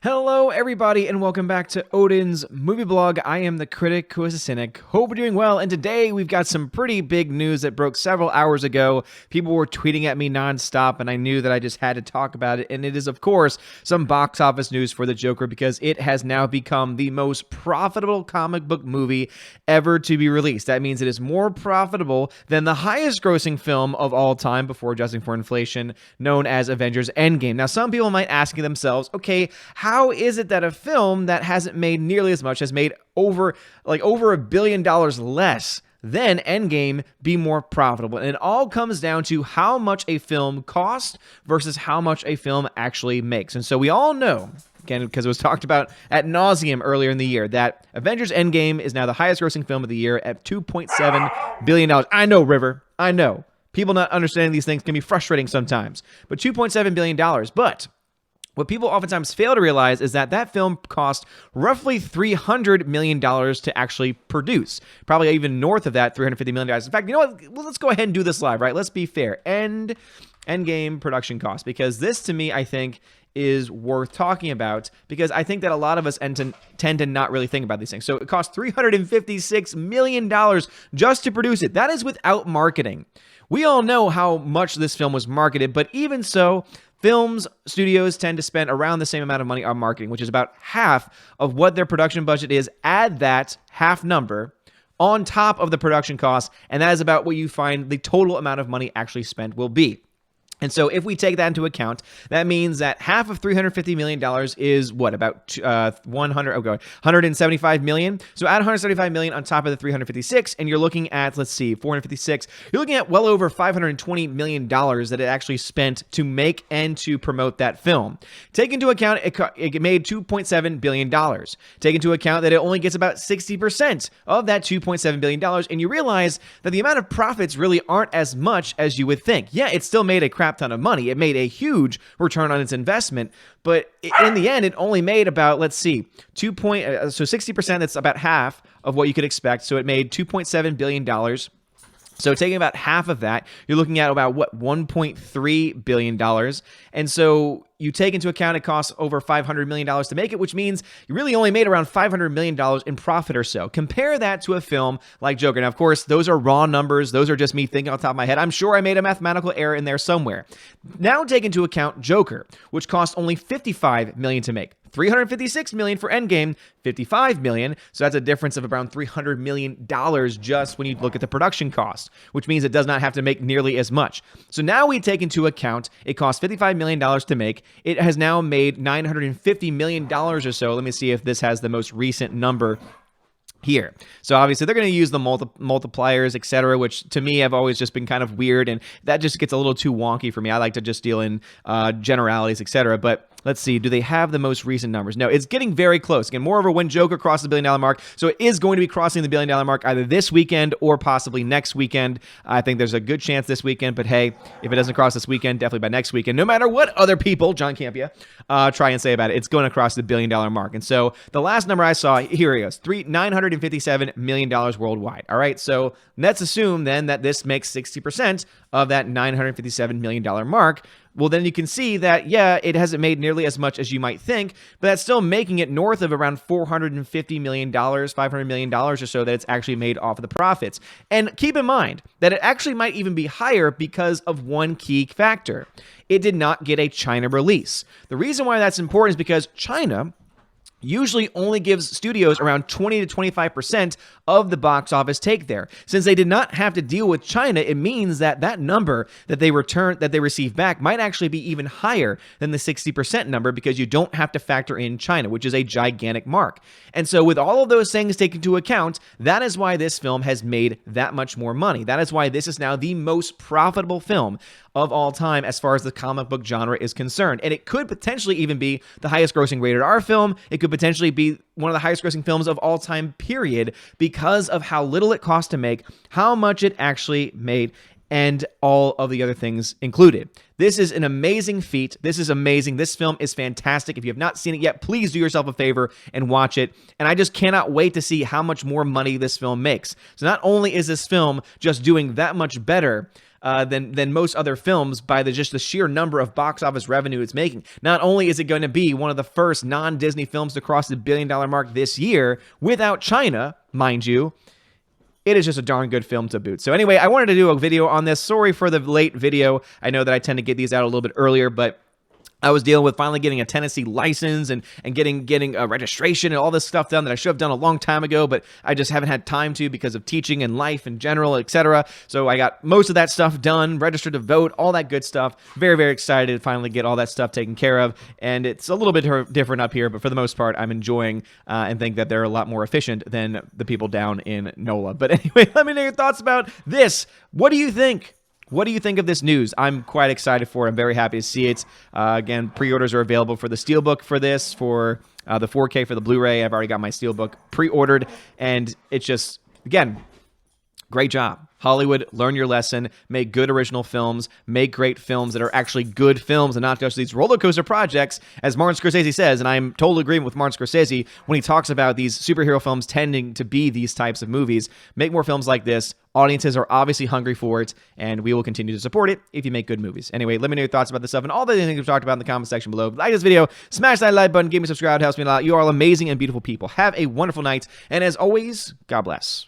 Hello, everybody, and welcome back to Odin's movie blog. I am the critic who is a cynic. Hope you're doing well, and today we've got some pretty big news that broke several hours ago. People were tweeting at me nonstop, and I knew that I just had to talk about it, and it is, of course, some box office news for the Joker because it has now become the most profitable comic book movie ever to be released. That means it is more profitable than the highest grossing film of all time before adjusting for inflation, known as Avengers Endgame. Now, some people might ask themselves, okay, how is it that a film that hasn't made nearly as much, has made over $1 billion less than Endgame, be more profitable? And it all comes down to how much a film costs versus how much a film actually makes. And so we all know, again, because it was talked about ad nauseum earlier in the year, that Avengers Endgame is now the highest grossing film of the year at $2.7 billion. I know, River. I know. People not understanding these things can be frustrating sometimes. But $2.7 billion. But what people oftentimes fail to realize is that that film cost roughly $300 million to actually produce. Probably even north of that, $350 million. In fact, you know what? Well, let's go ahead and do this live, right? Let's be fair. Endgame production cost. Because this, to me, I think, is worth talking about, because I think that a lot of us tend to not really think about these things. So it cost $356 million just to produce it. That is without marketing. We all know how much this film was marketed, but even so, studios tend to spend around the same amount of money on marketing, which is about half of what their production budget is. Add that half number on top of the production costs, and that is about what you find the total amount of money actually spent will be. And so if we take that into account, that means that half of $350 million is what? About $175 million. So add $175 million on top of the 356, and you're looking at, let's see, 456. You're looking at well over $520 million that it actually spent to make and to promote that film. Take into account it made $2.7 billion. Take into account that it only gets about 60% of that $2.7 billion, and you realize that the amount of profits really aren't as much as you would think. Yeah, it still made a crap ton of money. It made a huge return on its investment, but in the end, it only made about, let's see, so 60%, that's about half of what you could expect. So it made $2.7 billion. So taking about half of that, you're looking at about, what, $1.3 billion. And so you take into account it costs over $500 million to make it, which means you really only made around $500 million in profit or so. Compare that to a film like Joker. Now, of course, those are raw numbers. Those are just me thinking off the top of my head. I'm sure I made a mathematical error in there somewhere. Now take into account Joker, which cost only $55 million to make. $356 million for Endgame, $55 million. So that's a difference of around $300 million just when you look at the production cost, which means it does not have to make nearly as much. So now we take into account it cost $55 million to make. It has now made $950 million or so. Let me see if this has the most recent number here. So obviously they're going to use the multipliers, etc., which to me have always just been kind of weird, and that just gets a little too wonky for me. I like to just deal in generalities, etc. But let's see, do they have the most recent numbers? No, it's getting very close. Again, moreover, when Joker crosses the $1 billion mark, so it is going to be crossing the $1 billion mark either this weekend or possibly next weekend. I think there's a good chance this weekend, but hey, if it doesn't cross this weekend, definitely by next weekend. No matter what other people, John Campia, try and say about it, it's going to cross the $1 billion mark. And so the last number I saw, here it goes, $957 million worldwide. All right, so let's assume then that this makes 60% of that $957 million mark. Well, then you can see that, yeah, it hasn't made nearly as much as you might think, but that's still making it north of around $450 million, $500 million or so that it's actually made off of the profits. And keep in mind that it actually might even be higher because of one key factor. It did not get a China release. The reason why that's important is because China usually only gives studios around 20 to 25% of the box office take there. Since they did not have to deal with China, it means that that number that they receive back might actually be even higher than the 60% number, because you don't have to factor in China, which is a gigantic mark. And so with all of those things taken into account, that is why this film has made that much more money. That is why this is now the most profitable film of all time as far as the comic book genre is concerned. And it could potentially even be the highest grossing rated R film. It could potentially be one of the highest grossing films of all time, period, because of how little it cost to make, how much it actually made, and all of the other things included. This is an amazing feat. This is amazing. This film is fantastic. If you have not seen it yet, please do yourself a favor and watch it. And I just cannot wait to see how much more money this film makes. So not only is this film just doing that much better than most other films by just the sheer number of box office revenue it's making. Not only is it going to be one of the first non-Disney films to cross the $1 billion mark this year without China, mind you, it is just a darn good film to boot. So anyway, I wanted to do a video on this. Sorry for the late video. I know that I tend to get these out a little bit earlier, but I was dealing with finally getting a Tennessee license and getting a registration and all this stuff done that I should have done a long time ago, but I just haven't had time to because of teaching and life in general, etc. So I got most of that stuff done, registered to vote, all that good stuff. Very, very excited to finally get all that stuff taken care of. And it's a little bit different up here, but for the most part, I'm enjoying and think that they're a lot more efficient than the people down in NOLA. But anyway, let me know your thoughts about this. What do you think? What do you think of this news? I'm quite excited for it. I'm very happy to see it. Again, pre-orders are available for the Steelbook for this, for the 4K for the Blu-ray. I've already got my Steelbook pre-ordered, and it's just, again, great job. Hollywood, learn your lesson, make good original films, make great films that are actually good films and not just these roller coaster projects, as Martin Scorsese says, and I'm totally agreeing with Martin Scorsese when he talks about these superhero films tending to be these types of movies. Make more films like this. Audiences are obviously hungry for it, and we will continue to support it if you make good movies. Anyway, let me know your thoughts about this stuff and all the things we've talked about in the comment section below. Like this video, smash that like button, give me a subscribe, it helps me a lot. You are all amazing and beautiful people. Have a wonderful night, and as always, God bless.